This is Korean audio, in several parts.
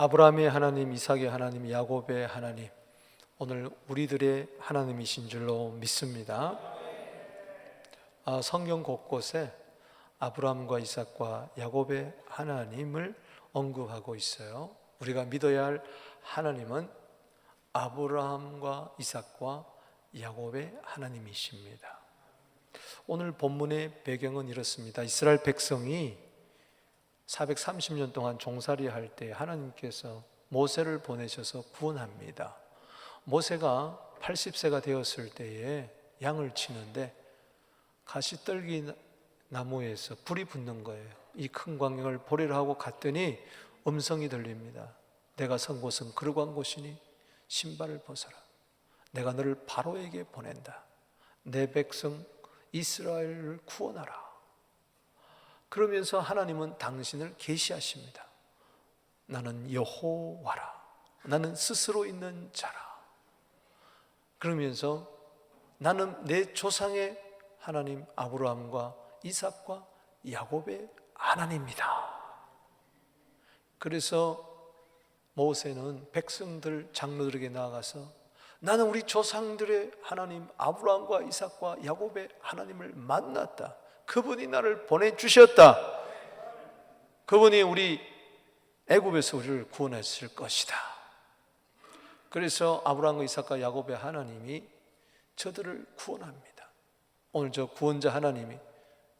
아브라함의 하나님, 이삭의 하나님, 야곱의 하나님, 오늘 우리들의 하나님이신 줄로 믿습니다. 성경 곳곳에 아브라함과 이삭과 야곱의 하나님을 언급하고 있어요. 우리가 믿어야 할 하나님은 아브라함과 이삭과 야곱의 하나님이십니다. 오늘 본문의 배경은 이렇습니다. 이스라엘 백성이 430년 동안 종살이 할 때 하나님께서 모세를 보내셔서 구원합니다. 모세가 80세가 되었을 때에 양을 치는데 가시떨기 나무에서 불이 붙는 거예요. 이 큰 광경을 보리라 하고 갔더니 음성이 들립니다. 내가 선 곳은 거룩한 곳이니 신발을 벗어라. 내가 너를 바로에게 보낸다. 내 백성 이스라엘을 구원하라. 그러면서 하나님은 당신을 계시하십니다. 나는 여호와라. 나는 스스로 있는 자라. 그러면서 나는 내 조상의 하나님 아브라함과 이삭과 야곱의 하나님이다. 그래서 모세는 백성들 장로들에게 나아가서 나는 우리 조상들의 하나님 아브라함과 이삭과 야곱의 하나님을 만났다. 그분이 나를 보내주셨다. 그분이 우리 애굽에서 우리를 구원했을 것이다. 그래서 아브라함과 이삭과 야곱의 하나님이 저들을 구원합니다. 오늘 저 구원자 하나님이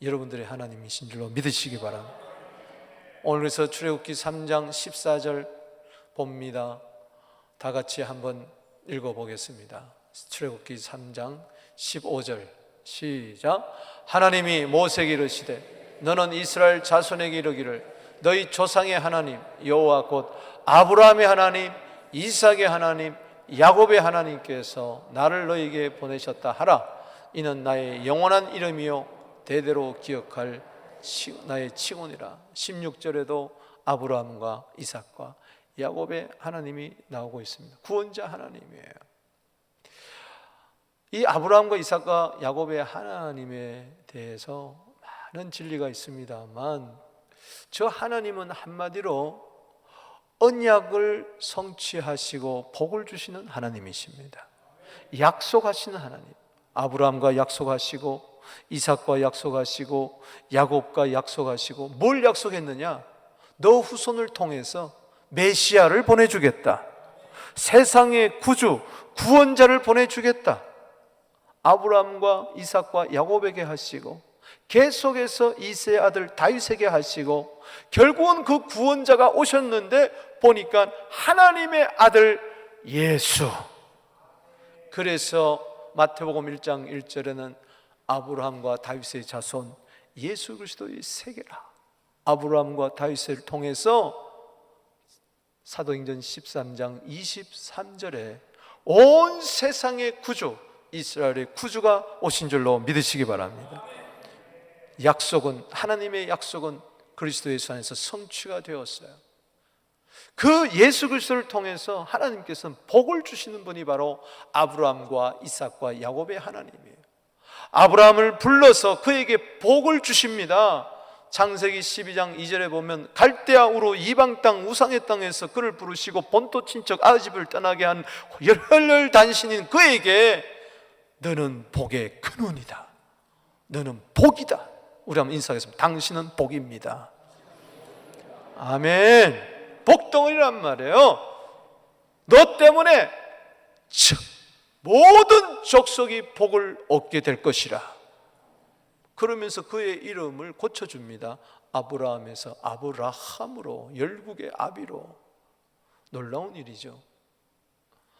여러분들의 하나님이신 줄로 믿으시기 바랍니다. 오늘 그래서 출애굽기 3장 14절 봅니다. 다 같이 한번 읽어보겠습니다. 출애굽기 3장 15절 시작. 하나님이 모세에게 이르시되 너는 이스라엘 자손에게 이르기를 너희 조상의 하나님 여호와 곧 아브라함의 하나님 이삭의 하나님 야곱의 하나님께서 나를 너희에게 보내셨다 하라. 이는 나의 영원한 이름이요 대대로 기억할 나의 칭언이라. 16절에도 아브라함과 이삭과 야곱의 하나님이 나오고 있습니다. 구원자 하나님이에요. 이 아브라함과 이삭과 야곱의 하나님에 대해서 많은 진리가 있습니다만 저 하나님은 한마디로 언약을 성취하시고 복을 주시는 하나님이십니다. 약속하시는 하나님. 아브라함과 약속하시고 이삭과 약속하시고 야곱과 약속하시고 뭘 약속했느냐? 너 후손을 통해서 메시아를 보내주겠다. 세상의 구주, 구원자를 보내주겠다. 아브라함과 이삭과 야곱에게 하시고 계속해서 이새의 아들 다윗에게 하시고 결국은 그 구원자가 오셨는데 보니까 하나님의 아들 예수. 그래서 마태복음 1장 1절에는 아브라함과 다윗의 자손 예수 그리스도의 세계라. 아브라함과 다윗을 통해서 사도행전 13장 23절에 온 세상의 구주 이스라엘의 구주가 오신 줄로 믿으시기 바랍니다. 약속은 하나님의 약속은 그리스도 예수 안에서 성취가 되었어요. 그 예수 그리스도를 통해서 하나님께서는 복을 주시는 분이 바로 아브라함과 이삭과 야곱의 하나님이에요. 아브라함을 불러서 그에게 복을 주십니다. 창세기 12장 2절에 보면 갈대아 우루 이방 땅 우상의 땅에서 그를 부르시고 본토 친척 아집을 떠나게 한 열혈 단신인 그에게 너는 복의 근원이다. 너는 복이다. 우리 한번 인사하겠습니다. 당신은 복입니다. 아멘. 복덩어리란 말이에요. 너 때문에 모든 족속이 복을 얻게 될 것이라. 그러면서 그의 이름을 고쳐줍니다. 아브라함에서 아브라함으로 열국의 아비로. 놀라운 일이죠.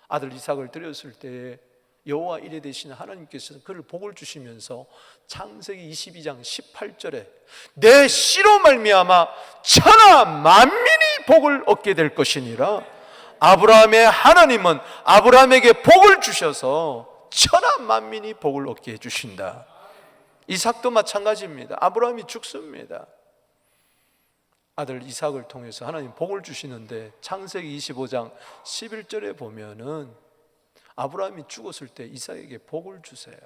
아들 이삭을 드렸을 때에 여호와 이레 되시는 하나님께서 그를 복을 주시면서 창세기 22장 18절에 내 씨로 말미암아 천하 만민이 복을 얻게 될 것이니라. 아브라함의 하나님은 아브라함에게 복을 주셔서 천하 만민이 복을 얻게 해주신다. 이삭도 마찬가지입니다. 아브라함이 죽습니다. 아들 이삭을 통해서 하나님 복을 주시는데 창세기 25장 11절에 보면은 아브라함이 죽었을 때 이삭에게 복을 주세요.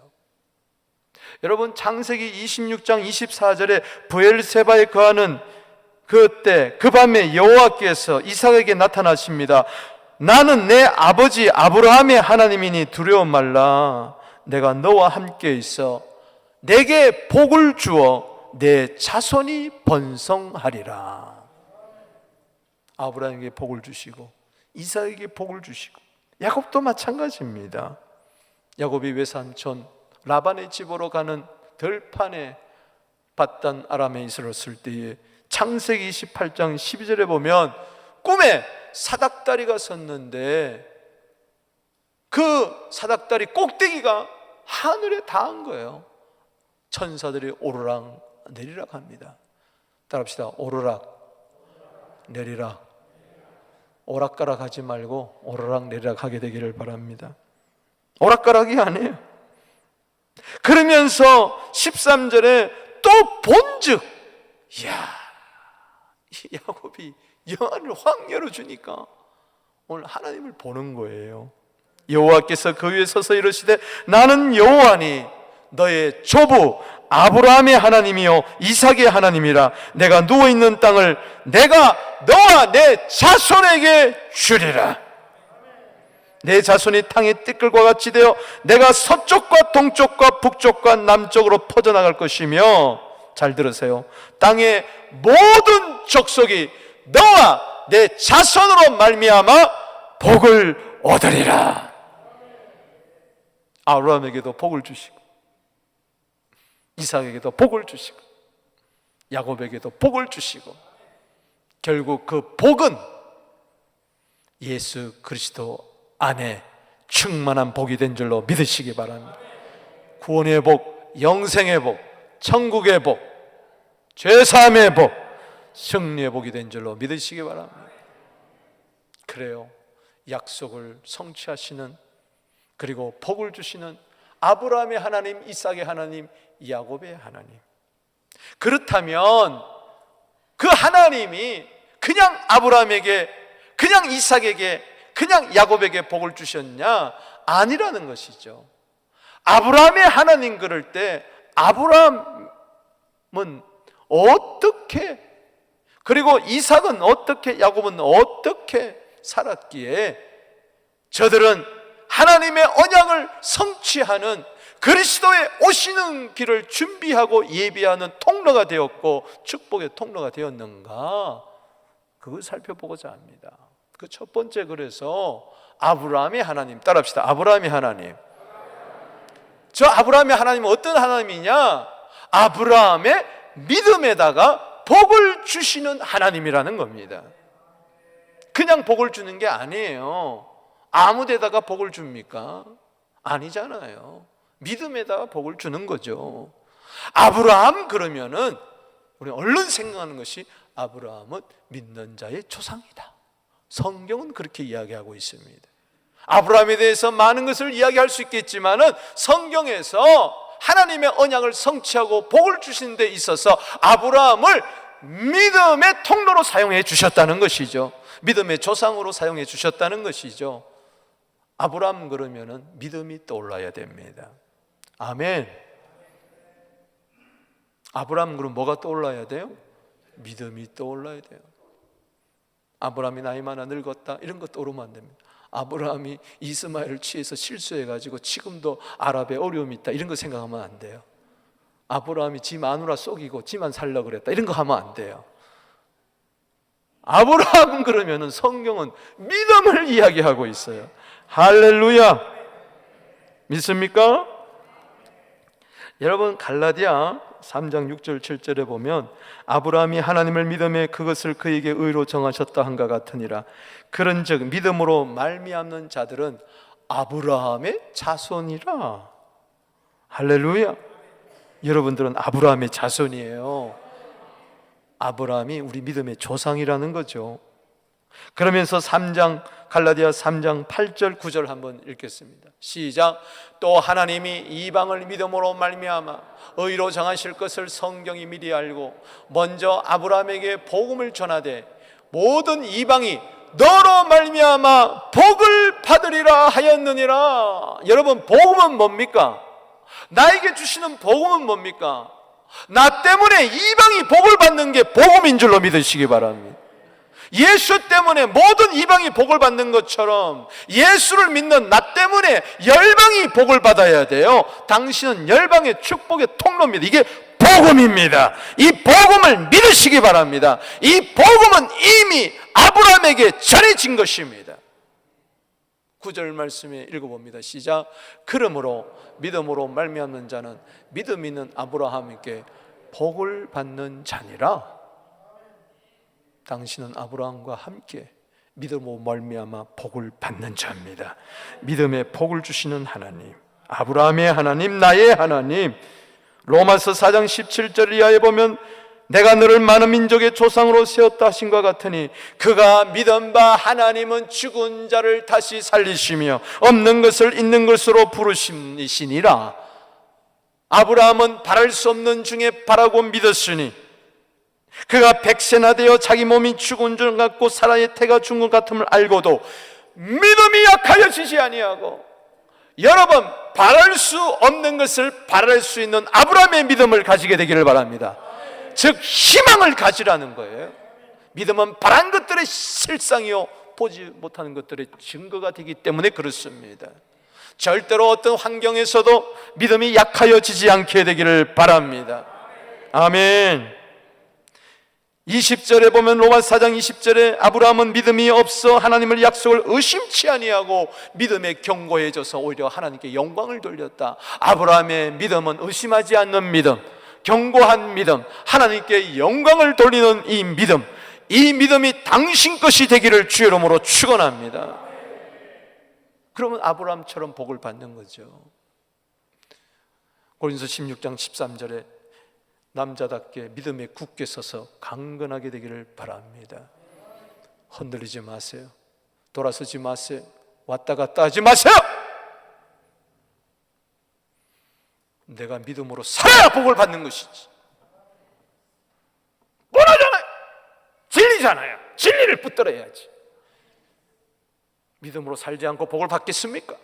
여러분 창세기 26장 24절에 브엘세바에 거하는 그때 그 밤에 여호와께서 이삭에게 나타나십니다. 나는 내 아버지 아브라함의 하나님이니 두려워 말라. 내가 너와 함께 있어 내게 복을 주어 내 자손이 번성하리라. 아브라함에게 복을 주시고 이삭에게 복을 주시고, 야곱도 마찬가지입니다. 야곱이 외삼촌 라반의 집으로 가는 들판에 밧단 아람에 있었을 때에 창세기 28장 12절에 보면 꿈에 사닥다리가 섰는데 그 사닥다리 꼭대기가 하늘에 닿은 거예요. 천사들이 오르락 내리락 합니다. 따라합시다. 오르락 내리락. 오락가락 하지 말고 오르락 내리락 하게 되기를 바랍니다. 오락가락이 아니에요. 그러면서 13절에 또 본즉, 이야, 야곱이 영안을 확 열어주니까 오늘 하나님을 보는 거예요. 여호와께서 그 위에 서서 이르시되 나는 여호와니 너의 조부 아브라함의 하나님이요 이삭의 하나님이라. 내가 누워있는 땅을 내가 너와 내 자손에게 주리라. 내 자손이 땅의 띠끌과 같이 되어 내가 서쪽과 동쪽과 북쪽과 남쪽으로 퍼져나갈 것이며, 잘 들으세요, 땅의 모든 족속이 너와 내 자손으로 말미암아 복을 얻으리라. 아브라함에게도 복을 주시고 이삭에게도 복을 주시고 야곱에게도 복을 주시고, 결국 그 복은 예수 그리스도 안에 충만한 복이 된 줄로 믿으시기 바랍니다. 구원의 복, 영생의 복, 천국의 복, 죄사함의 복, 승리의 복이 된 줄로 믿으시기 바랍니다. 그래요, 약속을 성취하시는, 그리고 복을 주시는 아브라함의 하나님, 이삭의 하나님, 야곱의 하나님. 그렇다면 그 하나님이 그냥 아브라함에게, 그냥 이삭에게, 그냥 야곱에게 복을 주셨냐? 아니라는 것이죠. 아브라함의 하나님 그럴 때 아브라함은 어떻게, 그리고 이삭은 어떻게, 야곱은 어떻게 살았기에 저들은 하나님의 언약을 성취하는 그리스도의 오시는 길을 준비하고 예비하는 통로가 되었고 축복의 통로가 되었는가? 그걸 살펴보고자 합니다. 그 첫 번째, 그래서 아브라함의 하나님, 따라합시다. 아브라함의 하나님. 저 아브라함의 하나님은 어떤 하나님이냐? 아브라함의 믿음에다가 복을 주시는 하나님이라는 겁니다. 그냥 복을 주는 게 아니에요. 아무 데다가 복을 줍니까? 아니잖아요. 믿음에다가 복을 주는 거죠. 아브라함 그러면은 우리 얼른 생각하는 것이 아브라함은 믿는 자의 조상이다. 성경은 그렇게 이야기하고 있습니다. 아브라함에 대해서 많은 것을 이야기할 수 있겠지만은 성경에서 하나님의 언약을 성취하고 복을 주시는 데 있어서 아브라함을 믿음의 통로로 사용해 주셨다는 것이죠. 믿음의 조상으로 사용해 주셨다는 것이죠. 아브라함 그러면은 믿음이 떠올라야 됩니다. 아멘. 아브라함 그럼 뭐가 떠올라야 돼요? 믿음이 떠올라야 돼요. 아브라함이 나이 많아 늙었다 이런 거 떠오르면 안 됩니다. 아브라함이 이스마엘을 취해서 실수해가지고 지금도 아랍에 어려움이 있다 이런 거 생각하면 안 돼요. 아브라함이 지 마누라 속이고 지만 살려고 그랬다 이런 거 하면 안 돼요. 아브라함은 그러면은 성경은 믿음을 이야기하고 있어요. 할렐루야. 믿습니까? 여러분, 갈라디아 3장 6절 7절에 보면 아브라함이 하나님을 믿음에 그것을 그에게 의로 정하셨다 한가 같으니라. 그런즉 믿음으로 말미암는 자들은 아브라함의 자손이라. 할렐루야. 여러분들은 아브라함의 자손이에요. 아브라함이 우리 믿음의 조상이라는 거죠. 그러면서 갈라디아 3장 8절 9절 한번 읽겠습니다. 시작. 또 하나님이 이방을 믿음으로 말미암아 의로 정하실 것을 성경이 미리 알고 먼저 아브라함에게 복음을 전하되 모든 이방이 너로 말미암아 복을 받으리라 하였느니라. 여러분, 복음은 뭡니까? 나에게 주시는 복음은 뭡니까? 나 때문에 이방이 복을 받는 게 복음인 줄로 믿으시기 바랍니다. 예수 때문에 모든 이방이 복을 받는 것처럼 예수를 믿는 나 때문에 열방이 복을 받아야 돼요. 당신은 열방의 축복의 통로입니다. 이게 복음입니다. 이 복음을 믿으시기 바랍니다. 이 복음은 이미 아브라함에게 전해진 것입니다. 9절 말씀에 읽어봅니다. 시작. 그러므로 믿음으로 말미암는 자는 믿음 있는 아브라함에게 복을 받는 자니라. 당신은 아브라함과 함께 믿음으로 말미암아 복을 받는 자입니다. 믿음의 복을 주시는 하나님, 아브라함의 하나님, 나의 하나님. 로마서 4장 17절 이하에 보면 내가 너를 많은 민족의 조상으로 세웠다 하신 것 같으니 그가 믿은 바 하나님은 죽은 자를 다시 살리시며 없는 것을 있는 것으로 부르시니라. 아브라함은 바랄 수 없는 중에 바라고 믿었으니 그가 백세나 되어 자기 몸이 죽은 줄 같고 사라의 태가 죽은 것 같음을 알고도 믿음이 약하여지지 아니하고, 여러분 바랄 수 없는 것을 바랄 수 있는 아브라함의 믿음을 가지게 되기를 바랍니다. 즉 희망을 가지라는 거예요. 믿음은 바란 것들의 실상이요 보지 못하는 것들의 증거가 되기 때문에 그렇습니다. 절대로 어떤 환경에서도 믿음이 약하여지지 않게 되기를 바랍니다. 아멘. 20절에 보면 로마서 4장 20절에 아브라함은 믿음이 없어 하나님을 약속을 의심치 아니하고 믿음에 견고해져서 오히려 하나님께 영광을 돌렸다. 아브라함의 믿음은 의심하지 않는 믿음, 견고한 믿음, 하나님께 영광을 돌리는 이 믿음, 이 믿음이 당신 것이 되기를 주의 이름으로 축원합니다. 그러면 아브라함처럼 복을 받는 거죠. 고린도서 16장 13절에 남자답게 믿음에 굳게 서서 강건하게 되기를 바랍니다. 흔들리지 마세요. 돌아서지 마세요. 왔다 갔다 하지 마세요. 내가 믿음으로 살아야 복을 받는 것이지. 뻔하잖아요. 진리잖아요. 진리를 붙들어야지. 믿음으로 살지 않고 복을 받겠습니까?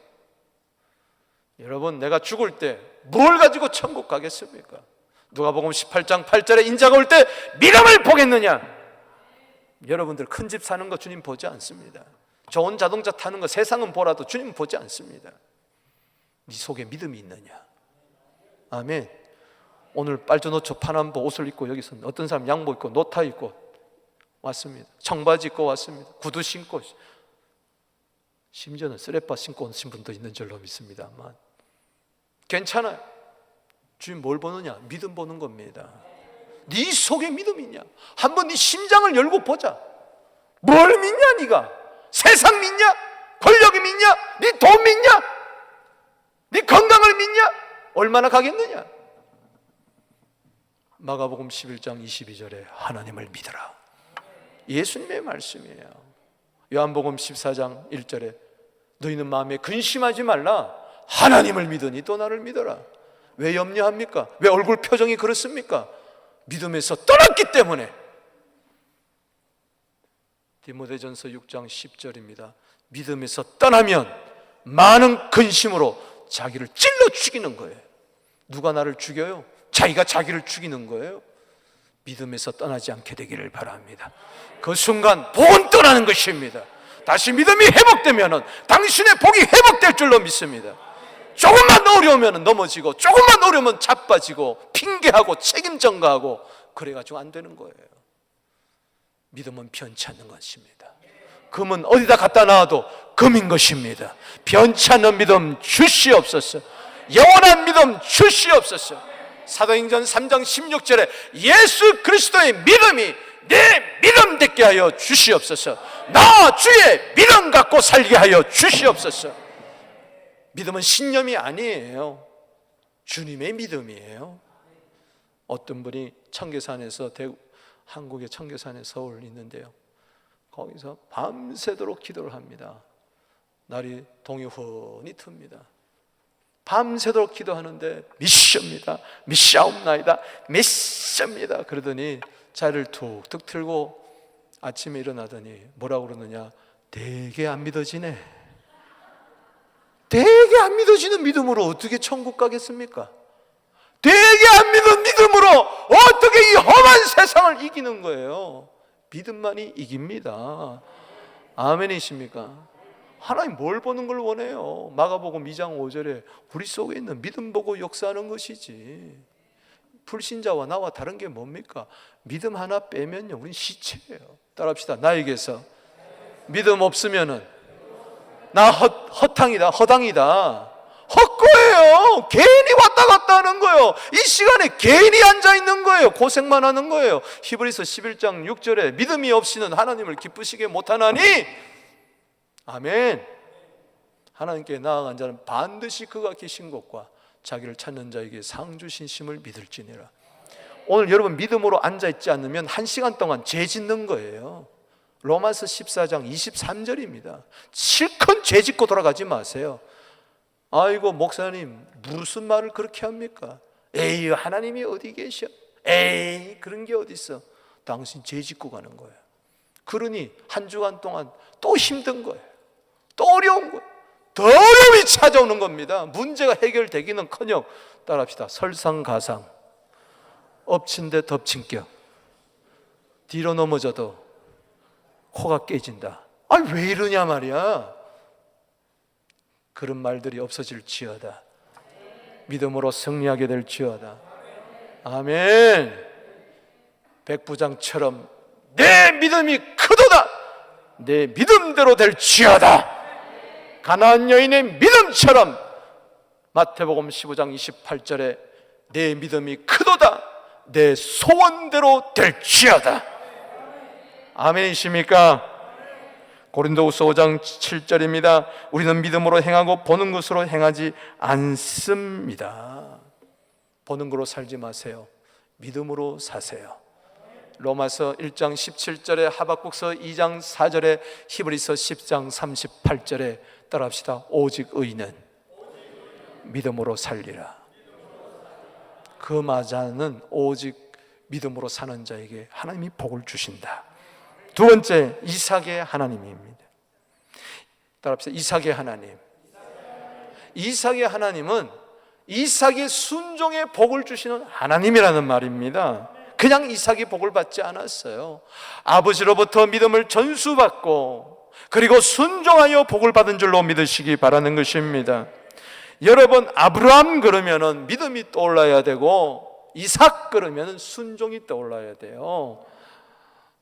여러분, 내가 죽을 때 뭘 가지고 천국 가겠습니까? 누가복음 18장 8절에 인자가 올 때 믿음을 보겠느냐? 여러분들 큰 집 사는 거 주님 보지 않습니다. 좋은 자동차 타는 거 세상은 보라도 주님 보지 않습니다. 네 속에 믿음이 있느냐? 아멘. 오늘 빨주노초 파남보 옷을 입고 여기서 어떤 사람 양복 입고 노타 입고 왔습니다. 청바지 입고 왔습니다. 구두 신고, 심지어는 쓰레빠 신고 오신 분도 있는 줄로 믿습니다만 괜찮아요. 주님 뭘 보느냐? 믿음 보는 겁니다. 네 속에 믿음이 있냐? 한번 네 심장을 열고 보자. 뭘 믿냐 네가? 세상 믿냐? 권력이 믿냐? 네 돈 믿냐? 네 건강을 믿냐? 얼마나 가겠느냐? 마가복음 11장 22절에 하나님을 믿어라. 예수님의 말씀이에요. 요한복음 14장 1절에 너희는 마음에 근심하지 말라. 하나님을 믿으니 또 나를 믿어라. 왜 염려합니까? 왜 얼굴 표정이 그렇습니까? 믿음에서 떠났기 때문에. 디모데전서 6장 10절입니다. 믿음에서 떠나면 많은 근심으로 자기를 찔러 죽이는 거예요. 누가 나를 죽여요? 자기가 자기를 죽이는 거예요. 믿음에서 떠나지 않게 되기를 바랍니다. 그 순간 복은 떠나는 것입니다. 다시 믿음이 회복되면 당신의 복이 회복될 줄로 믿습니다. 조금만 어려우면 넘어지고, 조금만 어려우면 자빠지고, 핑계하고 책임 전가하고 그래가지고 안 되는 거예요. 믿음은 변치 않는 것입니다. 금은 어디다 갖다 놔도 금인 것입니다. 변치 않는 믿음 주시옵소서. 영원한 믿음 주시옵소서. 사도행전 3장 16절에 예수 그리스도의 믿음이 내 믿음 되게 하여 주시옵소서. 나 주의 믿음 갖고 살게 하여 주시옵소서. 믿음은 신념이 아니에요. 주님의 믿음이에요. 어떤 분이 청계산에서 한국의 청계산에 서울 있는데요, 거기서 밤새도록 기도를 합니다. 날이 동이 훤히 틉니다. 밤새도록 기도하는데 미션입니다. 미샤옵나이다. 미션입니다. 그러더니 자리를 툭툭 틀고 아침에 일어나더니 뭐라고 그러느냐? 되게 안 믿어지네. 되게 안 믿어지는 믿음으로 어떻게 천국 가겠습니까? 되게 안 믿은 믿음으로 어떻게 이 험한 세상을 이기는 거예요? 믿음만이 이깁니다. 아멘이십니까? 하나님 뭘 보는 걸 원해요? 마가복음 2장 5절에 우리 속에 있는 믿음 보고 역사하는 것이지. 불신자와 나와 다른 게 뭡니까? 믿음 하나 빼면요, 우린 시체예요. 따라합시다. 나에게서 믿음 없으면은 나 허탕이다, 허당이다. 헛거예요. 괜히 왔다 갔다 하는 거예요. 이 시간에 괜히 앉아 있는 거예요. 고생만 하는 거예요. 히브리서 11장 6절에 믿음이 없이는 하나님을 기쁘시게 못하나니, 아멘. 하나님께 나아간 자는 반드시 그가 계신 곳과 자기를 찾는 자에게 상 주신 심을 믿을지니라. 오늘 여러분 믿음으로 앉아있지 않으면 1시간 동안 죄 짓는 거예요. 로마서 14장 23절입니다. 실컷 죄 짓고 돌아가지 마세요. 아이고 목사님 무슨 말을 그렇게 합니까? 에이 하나님이 어디 계셔? 에이 그런 게 어디 있어? 당신 죄 짓고 가는 거예요. 그러니 한 주간 동안 또 힘든 거예요. 또 어려운 거예요. 더 어려움이 찾아오는 겁니다. 문제가 해결되기는커녕, 따라합시다, 설상가상, 엎친 데 덮친 격, 뒤로 넘어져도 코가 깨진다. 아니 왜 이러냐 말이야. 그런 말들이 없어질지어다. 믿음으로 승리하게 될지어다. 아멘. 백부장처럼 내 믿음이 크도다. 내 믿음대로 될지어다. 가나안 여인의 믿음처럼 마태복음 15장 28절에 내 믿음이 크도다. 내 소원대로 될지어다. 아멘이십니까? 고린도후서 5장 7절입니다. 우리는 믿음으로 행하고 보는 것으로 행하지 않습니다. 보는 것으로 살지 마세요. 믿음으로 사세요. 로마서 1장 17절에, 하박국서 2장 4절에, 히브리서 10장 38절에 따라합시다. 오직 의인은 믿음으로 살리라. 그 마자는 오직 믿음으로 사는 자에게 하나님이 복을 주신다. 두 번째, 이삭의 하나님입니다. 따라합시다. 이삭의 하나님. 이삭의 하나님은 이삭의 순종의 복을 주시는 하나님이라는 말입니다. 그냥 이삭이 복을 받지 않았어요. 아버지로부터 믿음을 전수받고 그리고 순종하여 복을 받은 줄로 믿으시기 바라는 것입니다. 여러분, 아브라함 그러면은 믿음이 떠올라야 되고 이삭 그러면은 순종이 떠올라야 돼요.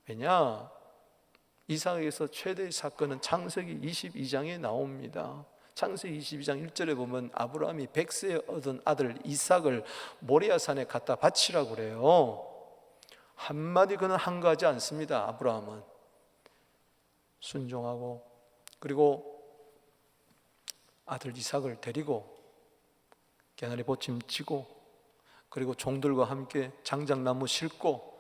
왜냐? 이삭에게서 최대의 사건은 창세기 22장에 나옵니다. 창세기 22장 1절에 보면 아브라함이 100세에 얻은 아들 이삭을 모리아산에 갖다 바치라고 그래요. 한마디 그는 한가하지 않습니다. 아브라함은 순종하고, 그리고 아들 이삭을 데리고 개나리 보침 치고, 그리고 종들과 함께 장작나무 싣고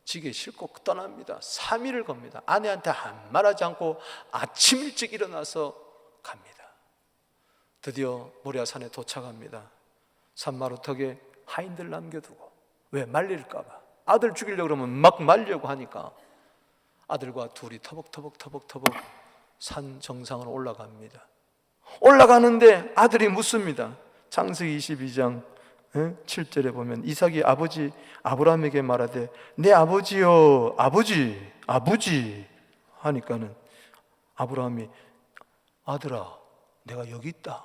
지게 싣고 떠납니다. 3일을 겁니다. 아내한테 한 말하지 않고 아침 일찍 일어나서 갑니다. 드디어 모리아산에 도착합니다. 산마루턱에 하인들 남겨두고, 왜? 말릴까 봐. 아들 죽이려고 그러면 막 말려고 하니까 아들과 둘이 터벅터벅 산 정상으로 올라갑니다. 올라가는데 아들이 묻습니다. 창세기 22장 7절에 보면 이삭이 아버지 아브라함에게 말하되 내 아버지여, 아버지 하니까는 아브라함이 아들아 내가 여기 있다.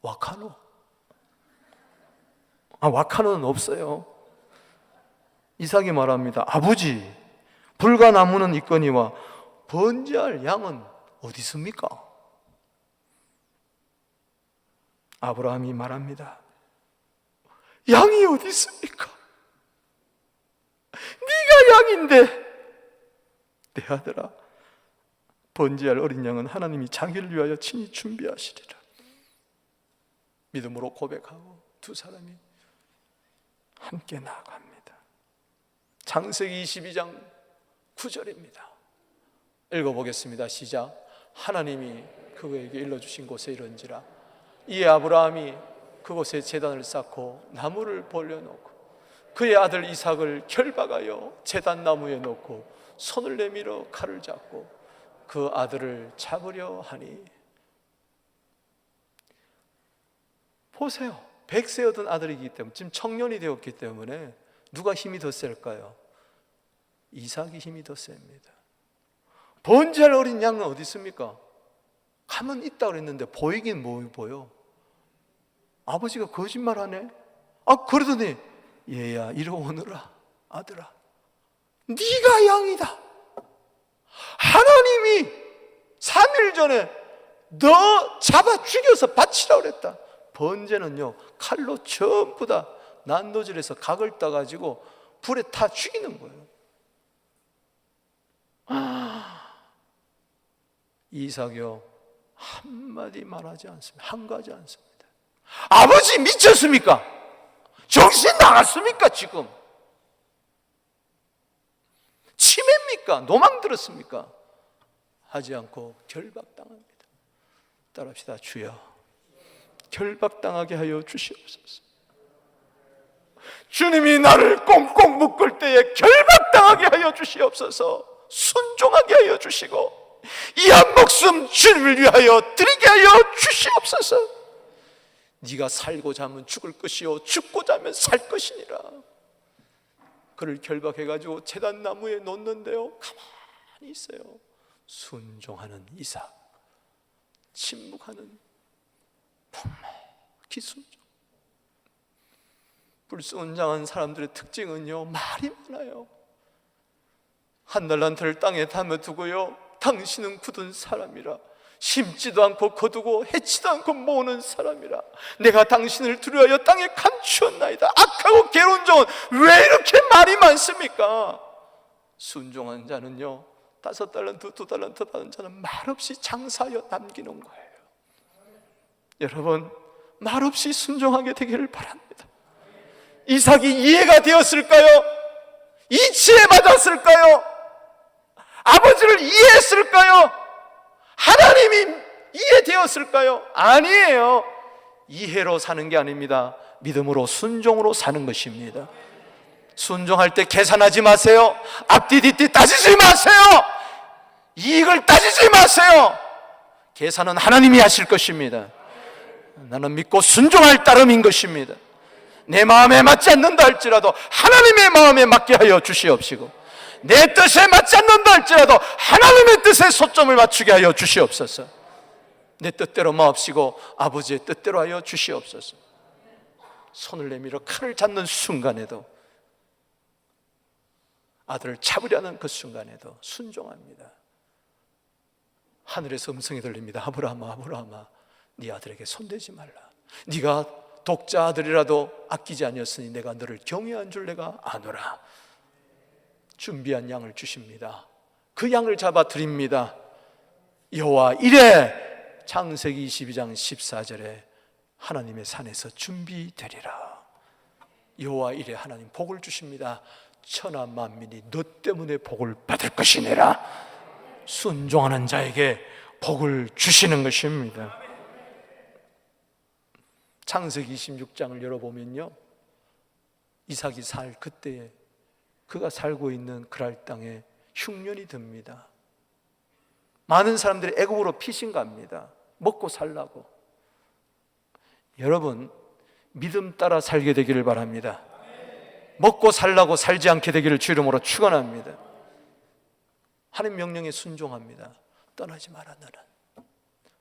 와카노? 와카노는 없어요. 이삭이 말합니다. 아버지, 불과 나무는 있거니와 번제할 양은 어디 있습니까? 아브라함이 말합니다. 양이 어디 있습니까? 네가 양인데. 내 아들아, 번제할 어린 양은 하나님이 자기를 위하여 친히 준비하시리라. 믿음으로 고백하고 두 사람이 함께 나아갑니다. 창세기 22장 9절입니다. 읽어보겠습니다. 시작. 하나님이 그에게 일러주신 곳에 이른지라 이에 아브라함이 그곳에 제단을 쌓고 나무를 벌려놓고 그의 아들 이삭을 결박하여 제단 나무에 놓고 손을 내밀어 칼을 잡고 그 아들을 잡으려 하니, 보세요. 100세 얻은 아들이기 때문에, 지금 청년이 되었기 때문에 누가 힘이 더 셀까요? 이삭이 힘이 더 셉니다. 번제할 어린 양은 어디 있습니까? 가면 있다 그랬는데 보이긴 뭐 보여? 아버지가 거짓말하네? 그러더니 얘야 이리 오너라 아들아, 네가 양이다. 하나님이 3일 전에 너 잡아 죽여서 바치라고 그랬다. 번제는요 칼로 전부 다 난도질해서 각을 따가지고 불에 타 죽이는 거예요. 이삭이요 한마디 말하지 않습니다. 한가하지 않습니다. 아버지 미쳤습니까? 정신 나갔습니까? 지금 치매입니까? 노망 들었습니까? 하지 않고 결박당합니다. 따라합시다. 주여 결박당하게 하여 주시옵소서. 주님이 나를 꽁꽁 묶을 때에 결박당하게 하여 주시옵소서. 순종하게 하여 주시고 이 한 목숨 주님을 위하여 드리게 하여 주시옵소서. 네가 살고자 하면 죽을 것이요 죽고자 하면 살 것이니라. 그를 결박해가지고 제단 나무에 놓는데요 가만히 있어요. 순종하는 이삭, 침묵하는 기순종. 불순종한 사람들의 특징은요 말이 많아요. 한 달란트를 땅에 담아두고요 당신은 굳은 사람이라, 심지도 않고 거두고 해치도 않고 모으는 사람이라, 내가 당신을 두려워하여 땅에 감추었나이다. 악하고 괴로운 종은 왜 이렇게 말이 많습니까? 순종한 자는요 5달란트 2달란트 받은 자는 말없이 장사하여 남기는 거예요. 여러분 말없이 순종하게 되기를 바랍니다. 이삭이 이해가 되었을까요? 이치에 맞았을까요? 아버지를 이해했을까요? 하나님이 이해되었을까요? 아니에요. 이해로 사는 게 아닙니다. 믿음으로 순종으로 사는 것입니다. 순종할 때 계산하지 마세요. 앞뒤 뒤뒤 따지지 마세요. 이익을 따지지 마세요. 계산은 하나님이 하실 것입니다. 나는 믿고 순종할 따름인 것입니다. 내 마음에 맞지 않는다 할지라도 하나님의 마음에 맞게 하여 주시옵시고, 내 뜻에 맞지 않는다 할지라도 하나님의 뜻에 초점을 맞추게 하여 주시옵소서. 내 뜻대로 마옵시고 아버지의 뜻대로 하여 주시옵소서. 손을 내밀어 칼을 잡는 순간에도, 아들을 잡으려는 그 순간에도 순종합니다. 하늘에서 음성이 들립니다. 아브라함아 아브라함아 네 아들에게 손대지 말라. 네가 독자 아들이라도 아끼지 아니었으니 내가 너를 경외한 줄 내가 아노라. 준비한 양을 주십니다. 그 양을 잡아 드립니다. 여호와 이래 창세기 22장 14절에 하나님의 산에서 준비되리라. 여호와 이래 하나님 복을 주십니다. 천하 만민이 너 때문에 복을 받을 것이니라. 순종하는 자에게 복을 주시는 것입니다. 창세기 26장을 열어보면요 이삭이 살 그때에 그가 살고 있는 그랄 땅에 흉년이 듭니다. 많은 사람들이 애국으로 피신 갑니다. 먹고 살라고. 여러분 믿음 따라 살게 되기를 바랍니다. 먹고 살라고 살지 않게 되기를 주 이름으로 축원합니다. 하나님 명령에 순종합니다. 떠나지 마라. 너는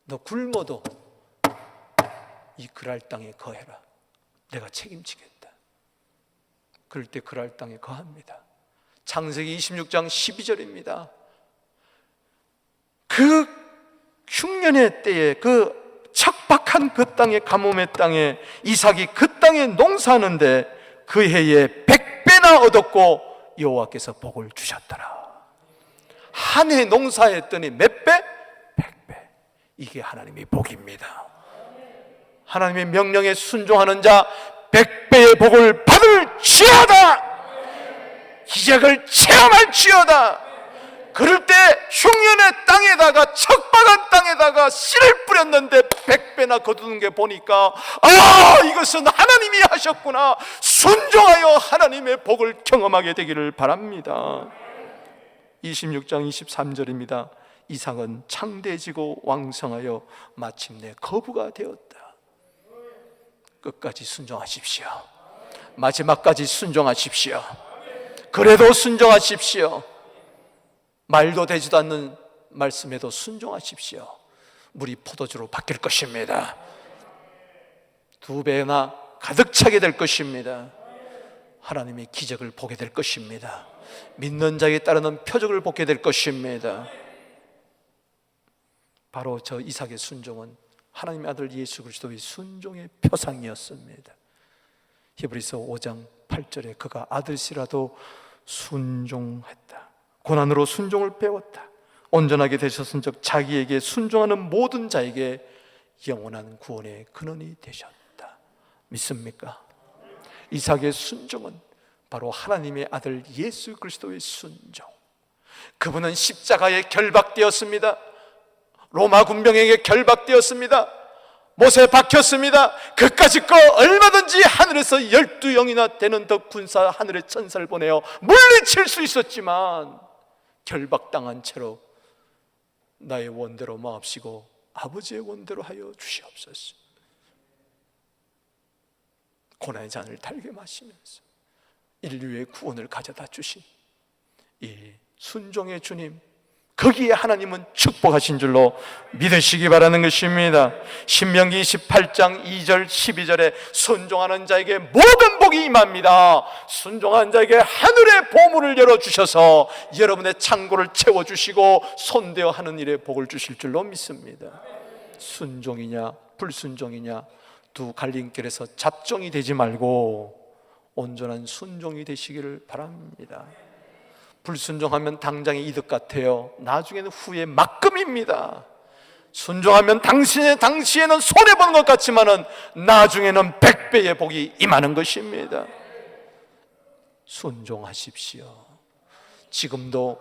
너 굶어도 이 그랄 땅에 거해라. 내가 책임지겠다. 그럴 때 그랄 땅에 거합니다. 창세기 26장 12절입니다. 그 흉년의 때에 그 척박한 그 땅에, 가뭄의 땅에 이삭이 그 땅에 농사하는데 그 해에 100배나 얻었고 여호와께서 복을 주셨더라. 한 해 농사했더니 몇 배? 100배. 이게 하나님의 복입니다. 하나님의 명령에 순종하는 자 100배의 복을 받을지어다. 기적을 체험할지어다. 그럴 때 흉년의 땅에다가, 척박한 땅에다가 씨를 뿌렸는데 100배나 거두는 게 보니까 이것은 하나님이 하셨구나. 순종하여 하나님의 복을 경험하게 되기를 바랍니다. 26장 23절입니다. 이삭은 창대해지고 왕성하여 마침내 거부가 되었다. 끝까지 순종하십시오. 마지막까지 순종하십시오. 그래도 순종하십시오. 말도 되지도 않는 말씀에도 순종하십시오. 물이 포도주로 바뀔 것입니다. 2배나 가득 차게 될 것입니다. 하나님의 기적을 보게 될 것입니다. 믿는 자에 따르는 표적을 보게 될 것입니다. 바로 저 이삭의 순종은 하나님의 아들 예수 그리스도의 순종의 표상이었습니다. 히브리서 5장 8절에 그가 아들씨라도 순종했다. 고난으로 순종을 배웠다. 온전하게 되셨은즉 자기에게 순종하는 모든 자에게 영원한 구원의 근원이 되셨다. 믿습니까? 이삭의 순종은 바로 하나님의 아들 예수 그리스도의 순종. 그분은 십자가에 결박되었습니다. 로마 군병에게 결박되었습니다. 못에 박혔습니다. 그까짓 거 얼마든지 하늘에서 12영이나 되는 더 군사 하늘의 천사를 보내어 물리칠 수 있었지만 결박당한 채로 나의 원대로 마옵시고 아버지의 원대로 하여 주시옵소서. 고난의 잔을 달게 마시면서 인류의 구원을 가져다 주신 이 순종의 주님, 거기에 하나님은 축복하신 줄로 믿으시기 바라는 것입니다. 신명기 28장 2절 12절에 순종하는 자에게 모든 복이 임합니다. 순종한 자에게 하늘의 보물을 열어주셔서 여러분의 창고를 채워주시고 손대어 하는 일에 복을 주실 줄로 믿습니다. 순종이냐 불순종이냐 두 갈림길에서 잡종이 되지 말고 온전한 순종이 되시기를 바랍니다. 불순종하면 당장의 이득 같아요. 나중에는 후에 막금입니다. 순종하면 당시에는 손해보는 것 같지만은 나중에는 100배의 복이 임하는 것입니다. 순종하십시오. 지금도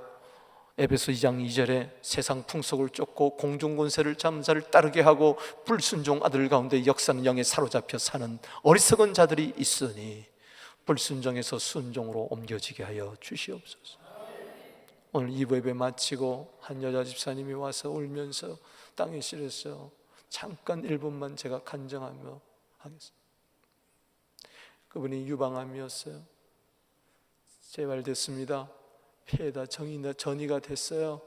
에베소 2장 2절에 세상 풍속을 쫓고 공중권세를 잠자를 따르게 하고 불순종 아들 가운데 역사는 영에 사로잡혀 사는 어리석은 자들이 있으니 불순종에서 순종으로 옮겨지게 하여 주시옵소서. 오늘 2부 예배 마치고 한 여자 집사님이 와서 울면서 땅에 실어서 잠깐 1분만 제가 간증하며 하겠습니다. 그분이 유방암이었어요. 재발됐습니다. 폐에다 전이가 됐어요.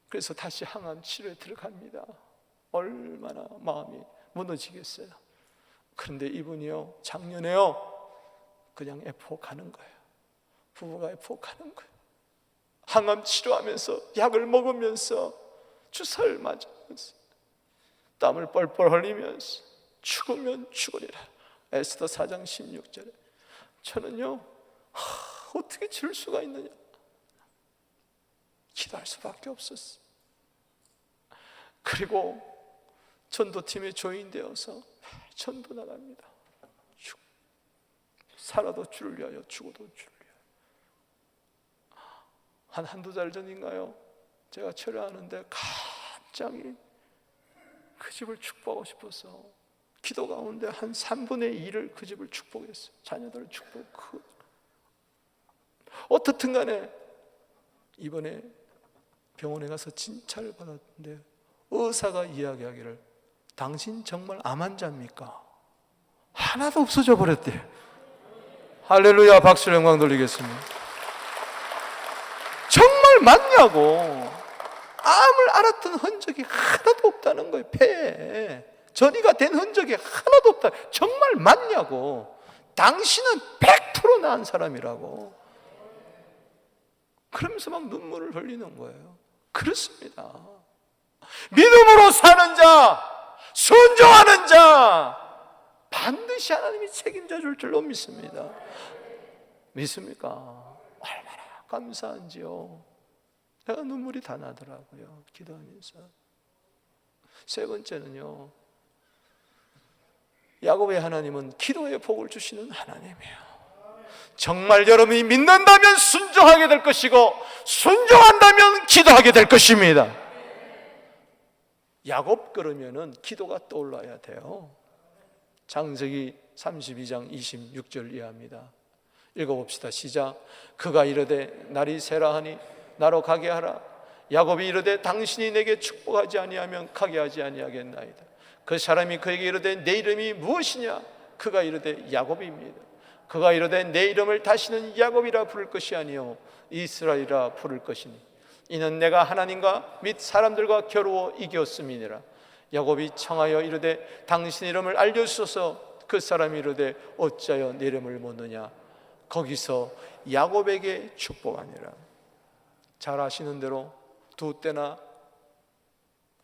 그래서 다시 항암 치료에 들어갑니다. 얼마나 마음이 무너지겠어요. 그런데 이분이요, 작년에요 그냥 F4 가는 거예요. 부부가 F4 가는 거예요. 항암 치료하면서 약을 먹으면서 주사를 맞으면서 땀을 뻘뻘 흘리면서 죽으면 죽으리라. 에스더 4장 16절에 저는요 어떻게 치를 수가 있느냐 기도할 수밖에 없었어요. 그리고 전도팀에 조인되어서 전도 나갑니다. 살아도 주를 위하여 죽어도 주를 위하여. 한두 달 전인가요? 제가 철회하는데 갑자기 그 집을 축복하고 싶어서 기도 가운데 한 3분의 1을 그 집을 축복했어요. 자녀들을 축복. 어떻든 간에 이번에 병원에 가서 진찰을 받았는데 의사가 이야기하기를 당신 정말 암 환자입니까? 하나도 없어져 버렸대요. 할렐루야, 박수로 영광 돌리겠습니다. 정말 맞냐고. 암을 앓았던 흔적이 하나도 없다는 거예요. 폐에 전이가 된 흔적이 하나도 없다. 정말 맞냐고. 당신은 100% 나은 사람이라고. 그러면서 막 눈물을 흘리는 거예요. 그렇습니다. 믿음으로 사는 자, 순종하는 자 반드시 하나님이 책임져 줄 줄로 믿습니다. 믿습니까? 얼마나 감사한지요. 내가 눈물이 다 나더라고요, 기도하면서. 세 번째는요, 야곱의 하나님은 기도의 복을 주시는 하나님이에요. 정말 여러분이 믿는다면 순종하게 될 것이고 순종한다면 기도하게 될 것입니다. 야곱 그러면은 기도가 떠올라야 돼요. 창세기 32장 26절 이하입니다. 읽어봅시다. 시작. 그가 이르되 날이 새라 하니 나로 가게 하라. 야곱이 이르되 당신이 내게 축복하지 아니하면 가게 하지 아니하겠나이다. 그 사람이 그에게 이르되 내 이름이 무엇이냐? 그가 이르되 야곱입니다. 그가 이르되 내 이름을 다시는 야곱이라 부를 것이 아니요 이스라엘이라 부를 것이니 이는 내가 하나님과 및 사람들과 겨루어 이겼음이니라. 야곱이 청하여 이르되 당신 이름을 알려주소서. 그 사람이 이르되 어찌하여 내 이름을 묻느냐. 거기서 야곱에게 축복하니라. 잘 아시는 대로 두 때나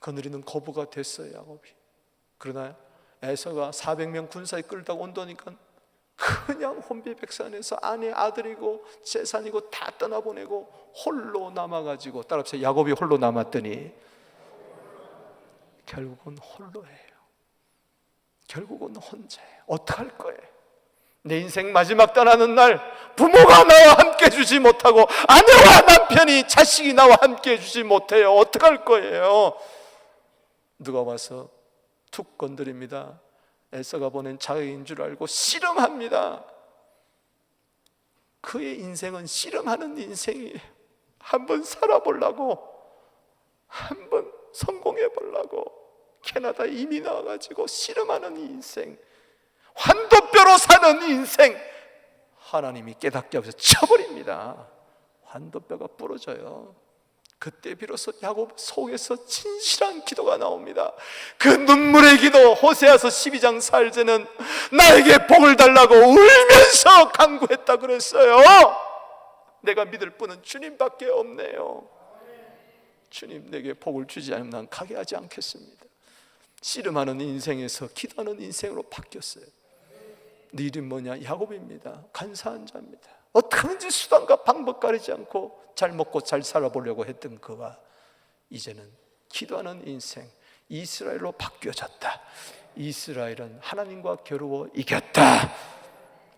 거느리는 거부가 됐어요, 야곱이. 그러나 에서가 400명 군사에 끌다가 온다니까 그냥 혼비백산해서 아내, 아들이고 재산이고 다 떠나보내고 홀로 남아가지고, 따라합시다. 야곱이 홀로 남았더니 결국은 홀로예요. 결국은 혼자예요. 어떡할 거예요? 내 인생 마지막 떠나는 날 부모가 나와 함께 해주지 못하고 아내와 남편이, 자식이 나와 함께 해주지 못해요. 어떡할 거예요? 누가 와서 툭 건드립니다. 에서가 보낸 자기인 줄 알고 씨름합니다. 그의 인생은 씨름하는 인생이에요. 한번 살아보려고, 한번 성공해보려고 캐나다에 이민 와가지고 씨름하는 인생, 환도뼈로 사는 인생. 하나님이 깨닫게 하셔서 쳐버립니다. 환도뼈가 부러져요. 그때 비로소 야곱 속에서 진실한 기도가 나옵니다. 그 눈물의 기도, 호세아서 12장 4절에는 나에게 복을 달라고 울면서 간구했다 그랬어요. 내가 믿을 분은 주님밖에 없네요. 주님, 내게 복을 주지 않으면 난 가게 하지 않겠습니다. 씨름하는 인생에서 기도하는 인생으로 바뀌었어요. 네 이름 뭐냐? 야곱입니다. 간사한 자입니다. 어떻게든지 수단과 방법 가리지 않고 잘 먹고 잘 살아보려고 했던 그가 이제는 기도하는 인생, 이스라엘로 바뀌어졌다. 이스라엘은 하나님과 겨루어 이겼다.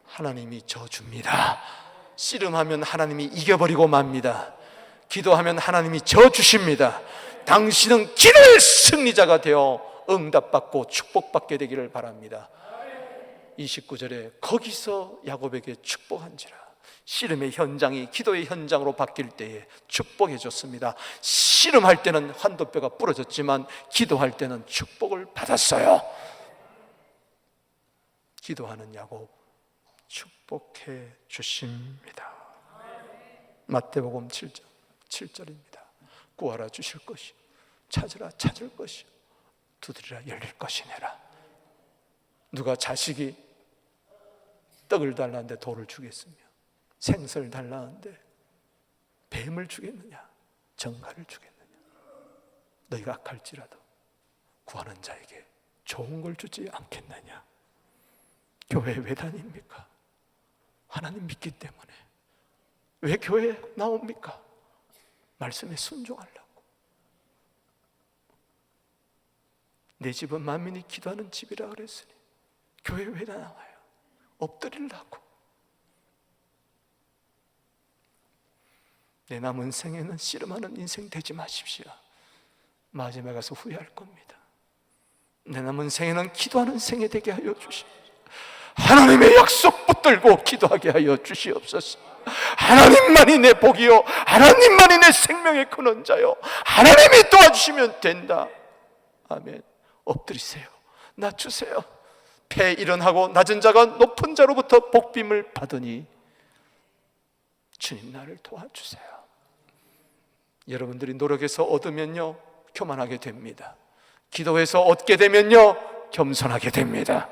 하나님이 져줍니다. 씨름하면 하나님이 이겨버리고 맙니다. 기도하면 하나님이 져주십니다. 당신은 기도의 승리자가 되어 응답받고 축복받게 되기를 바랍니다. 29절에 거기서 야곱에게 축복한지라. 씨름의 현장이 기도의 현장으로 바뀔 때에 축복해 줬습니다. 씨름할 때는 환도뼈가 부러졌지만 기도할 때는 축복을 받았어요. 기도하는 야곱 축복해 주십니다. 마태복음 7장 7절입니다. 구하라 주실 것이요, 찾으라 찾을 것이요, 두드리라 열릴 것이니라. 누가 자식이 떡을 달라는데 돌을 주겠으며 생선을 달라는데 뱀을 주겠느냐, 정갈을 주겠느냐. 너희가 악할지라도 구하는 자에게 좋은 걸 주지 않겠느냐. 교회 왜 다닙니까? 하나님 믿기 때문에. 왜 교회에 나옵니까? 말씀에 순종하려고. 내 집은 만민이 기도하는 집이라 그랬으니 교회 왜 나와요? 엎드리려고. 내 남은 생에는 씨름하는 인생 되지 마십시오. 마지막에 가서 후회할 겁니다. 내 남은 생에는 기도하는 생에 되게 하여 주시옵소서. 하나님의 약속 붙들고 기도하게 하여 주시옵소서. 하나님만이 내 복이요, 하나님만이 내 생명의 근원자요, 하나님이 도와주시면 된다. 아멘. 엎드리세요. 낮추세요. 패 일어나고 낮은 자가 높은 자로부터 복빔을 받으니 주님 나를 도와주세요. 여러분들이 노력해서 얻으면요 교만하게 됩니다. 기도해서 얻게 되면요 겸손하게 됩니다.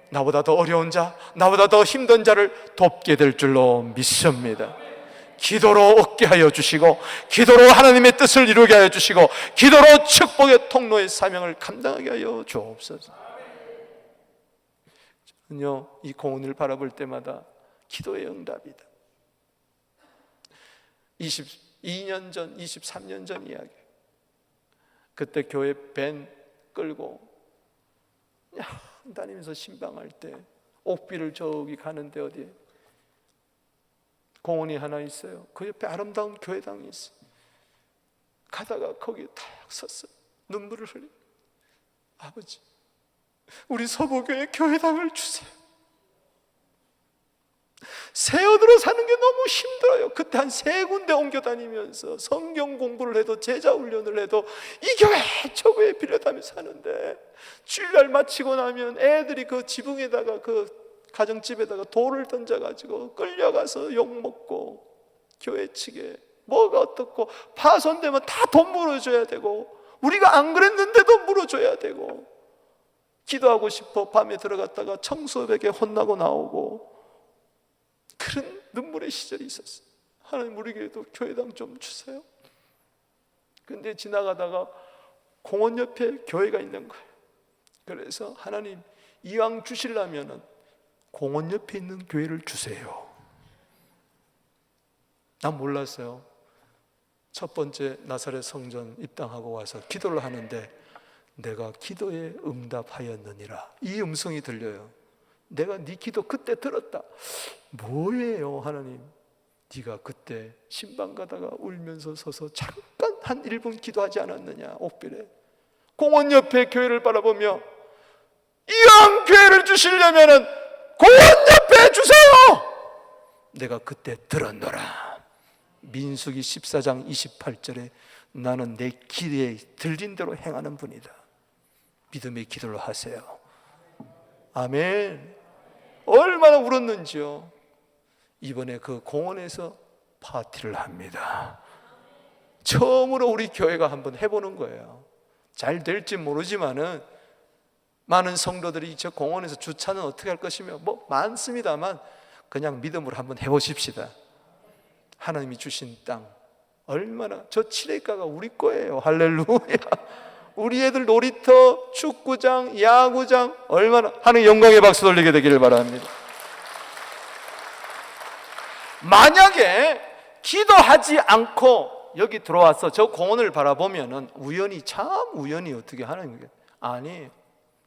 나보다 더 어려운 자, 나보다 더 힘든 자를 돕게 될 줄로 믿습니다. 기도로 얻게 하여 주시고, 기도로 하나님의 뜻을 이루게 하여 주시고, 기도로 축복의 통로의 사명을 감당하게 하여 주옵소서. 저는요 이 공원을 바라볼 때마다 기도의 응답이다. 22년 전, 23년 전 이야기. 그때 교회 밴 끌고 다니면서 신방할 때 옥비를 저기 가는데 어디에 공원이 하나 있어요. 그 옆에 아름다운 교회당이 있어요. 가다가 거기에 탁 섰어요. 눈물을 흘려. 아버지, 우리 서부교회 교회당을 주세요. 새 얻으러 사는 게 너무 힘들어요. 그때 한 3군데 옮겨 다니면서 성경 공부를 해도 제자 훈련을 해도 이 교회 저 교회 빌려다니면서 사는데, 주일날 마치고 나면 애들이 그 지붕에다가 그 가정집에다가 돌을 던져가지고 끌려가서 욕먹고, 교회 측에 뭐가 어떻고, 파손되면 다 돈 물어줘야 되고, 우리가 안 그랬는데도 물어줘야 되고, 기도하고 싶어 밤에 들어갔다가 청소백에 혼나고 나오고, 그런 눈물의 시절이 있었어요. 하나님 우리에게도 교회당 좀 주세요. 근데 지나가다가 공원 옆에 교회가 있는 거예요. 그래서 하나님 이왕 주시려면은 공원 옆에 있는 교회를 주세요. 난 몰랐어요. 첫 번째 나사렛 성전 입당하고 와서 기도를 하는데 내가 기도에 응답하였느니라, 이 음성이 들려요. 내가 네 기도 그때 들었다. 뭐예요 하나님? 네가 그때 신방 가다가 울면서 서서 잠깐 한 1분 기도하지 않았느냐, 옥빌에 공원 옆에 교회를 바라보며 이왕 교회를 주시려면은 공원 옆에 주세요. 내가 그때 들었노라. 민수기 14장 28절에 나는 내 기대에 들린 대로 행하는 분이다. 믿음의 기도를 하세요. 아멘. 얼마나 울었는지요. 이번에 그 공원에서 파티를 합니다. 처음으로 우리 교회가 한번 해보는 거예요. 잘 될지 모르지만은 많은 성도들이 저 공원에서 주차는 어떻게 할 것이며 뭐 많습니다만 그냥 믿음으로 한번 해보십시다. 하나님이 주신 땅 얼마나, 저 7회가가 우리 거예요. 할렐루야. 우리 애들 놀이터, 축구장, 야구장 얼마나, 하나님 영광의 박수 돌리게 되기를 바랍니다. 만약에 기도하지 않고 여기 들어와서 저 공원을 바라보면은 우연히, 참 우연히 어떻게 하나님께, 아니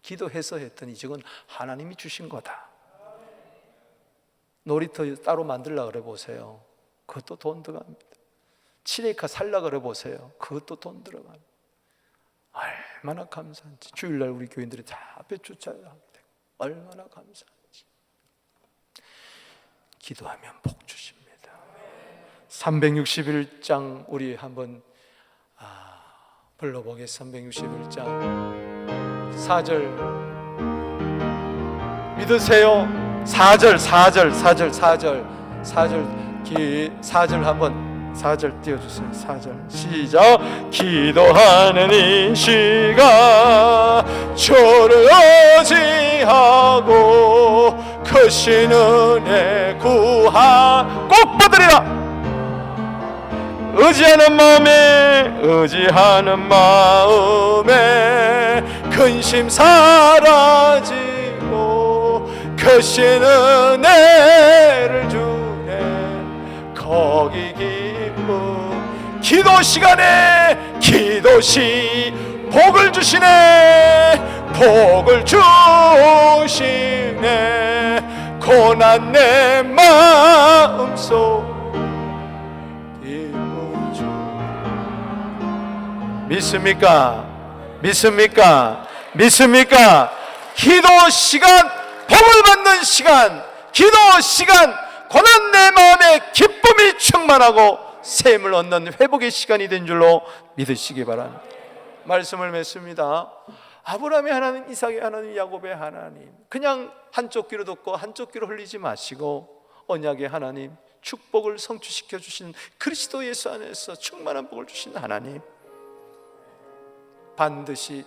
기도해서 했더니 저건 하나님이 주신 거다. 놀이터 따로 만들려고 그래 보세요. 그것도 돈 들어갑니다. 7에이카 살려고 그래 보세요. 그것도 돈 들어갑니다. 얼마나 감사한지. 주일날 우리 교인들이 다 앞에 주차를 하게 되고 얼마나 감사한지. 기도하면 복 주십니다. 361장 우리 한번 불러보겠습니다. 361장 4절 믿으세요. 4절 한번 4절 띄워주세요. 4절 시작. 기도하는 이 시간 주를 의지하고 크신 은혜 꼭 받으리라. 의지하는 마음에 근심 사라지고 크신 은혜를 주네 거기 기쁨. 기도 시간에 복을 주시네. 고난 내 마음속 믿습니까? 기도 시간, 복을 받는 시간, 기도 시간, 고난 내 마음에 기쁨이 충만하고 샘을 얻는 회복의 시간이 된 줄로 믿으시기 바랍니다. 말씀을 맺습니다. 아브라함의 하나님, 이삭의 하나님, 야곱의 하나님, 그냥 한쪽 귀로 듣고 한쪽 귀로 흘리지 마시고 언약의 하나님, 축복을 성취시켜 주신 그리스도 예수 안에서 충만한 복을 주신 하나님, 반드시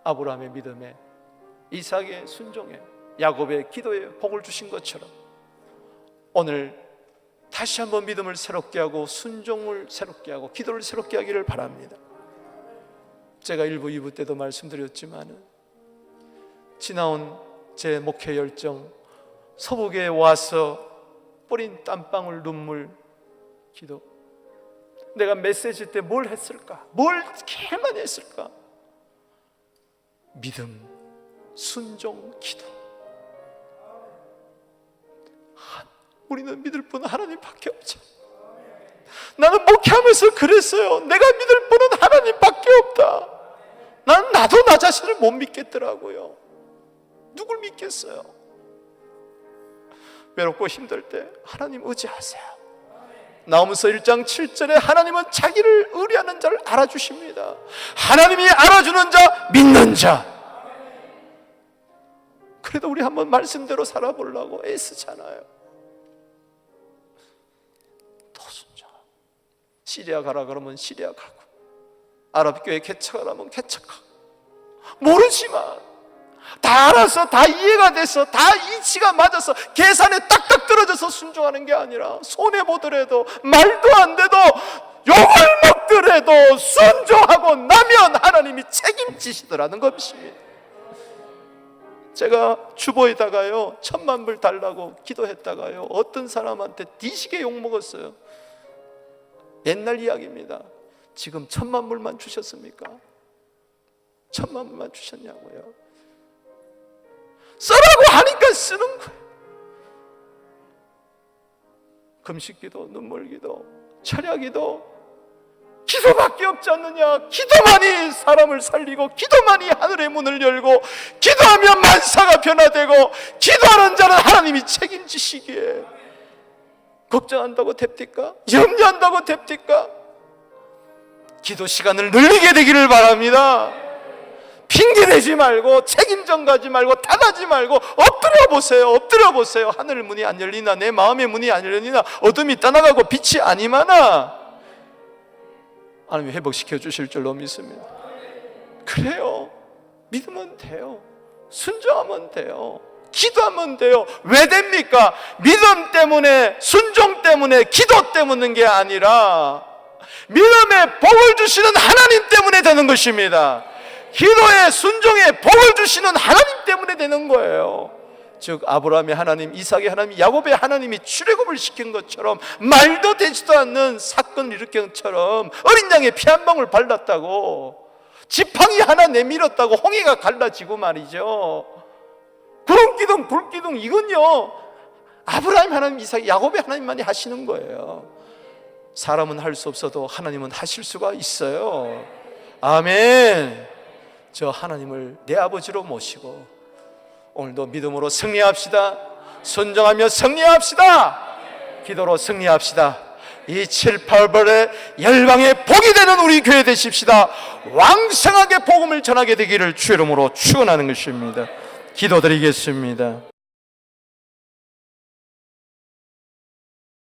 아브라함의 믿음에, 이삭의 순종에, 야곱의 기도에 복을 주신 것처럼 오늘 다시 한번 믿음을 새롭게 하고 순종을 새롭게 하고 기도를 새롭게 하기를 바랍니다. 제가 1부, 2부 때도 말씀드렸지만 지나온 제 목회 열정, 서북에 와서 뿌린 땀방울 눈물, 기도, 내가 메시지 때 뭘 했을까? 뭘 이렇게 많이 했을까? 믿음, 순종, 기도. 우리는 믿을 분은 하나님밖에 없죠. 나는 목회하면서 그랬어요. 내가 믿을 분은 하나님밖에 없다. 나도 나 자신을 못 믿겠더라고요. 누굴 믿겠어요? 외롭고 힘들 때 하나님 의지하세요. 나홈서 1장 7절에 하나님은 자기를 의뢰하는 자를 알아주십니다. 하나님이 알아주는 자, 믿는 자. 그래도 우리 한번 말씀대로 살아보려고 애쓰잖아요. 더 순종. 시리아 가라 그러면 시리아 가고, 아랍교회 개척하라면 개척하고, 모르지만 다 알아서, 다 이해가 돼서, 다 이치가 맞아서 계산에 딱딱 떨어져서 순종하는 게 아니라 손해보더라도, 말도 안 돼도, 욕을 먹더라도 순종하고 나면 하나님이 책임지시더라는 것입니다. 제가 주보에다가요 1,000만 불 달라고 기도했다가요 어떤 사람한테 뒤지게 욕먹었어요. 옛날 이야기입니다. 지금 1,000만 불만 주셨습니까? 1,000만 불만 주셨냐고요. 쓰라고 하니까 쓰는 거예요. 금식기도, 눈물기도, 철야기도, 기도밖에 없지 않느냐. 기도만이 사람을 살리고, 기도만이 하늘의 문을 열고, 기도하면 만사가 변화되고, 기도하는 자는 하나님이 책임지시기에 걱정한다고 됩니까? 염려한다고 됩니까? 기도 시간을 늘리게 되기를 바랍니다. 핑계대지 말고, 책임전 가지 말고, 탓하지 말고 엎드려 보세요. 엎드려 보세요. 하늘 문이 안 열리나, 내 마음의 문이 안 열리나, 어둠이 떠나가고 빛이 안 임하나, 하나님이 회복시켜 주실 줄로 믿습니다. 그래요. 믿으면 돼요. 순종하면 돼요. 기도하면 돼요. 왜 됩니까? 믿음 때문에, 순종 때문에, 기도 때문인 게 아니라 믿음에 복을 주시는 하나님 때문에 되는 것입니다. 기도에, 순종에 복을 주시는 하나님 때문에 되는 거예요. 즉 아브라함의 하나님, 이삭의 하나님, 야곱의 하나님이 출애굽을 시킨 것처럼, 말도 되지도 않는 사건을 일으킨 것처럼 어린 양의 피 한 방울 발랐다고, 지팡이 하나 내밀었다고 홍해가 갈라지고 말이죠. 구름기둥 불기둥, 이건요 아브라함 하나님, 이삭, 야곱의 하나님만이 하시는 거예요. 사람은 할 수 없어도 하나님은 하실 수가 있어요. 아멘. 저 하나님을 내 아버지로 모시고 오늘도 믿음으로 승리합시다. 순종하며 승리합시다. 기도로 승리합시다. 이 7, 8월의 열방의 복이 되는 우리 교회 되십시다. 왕성하게 복음을 전하게 되기를 주의 이름으로 축원하는 것입니다. 기도드리겠습니다.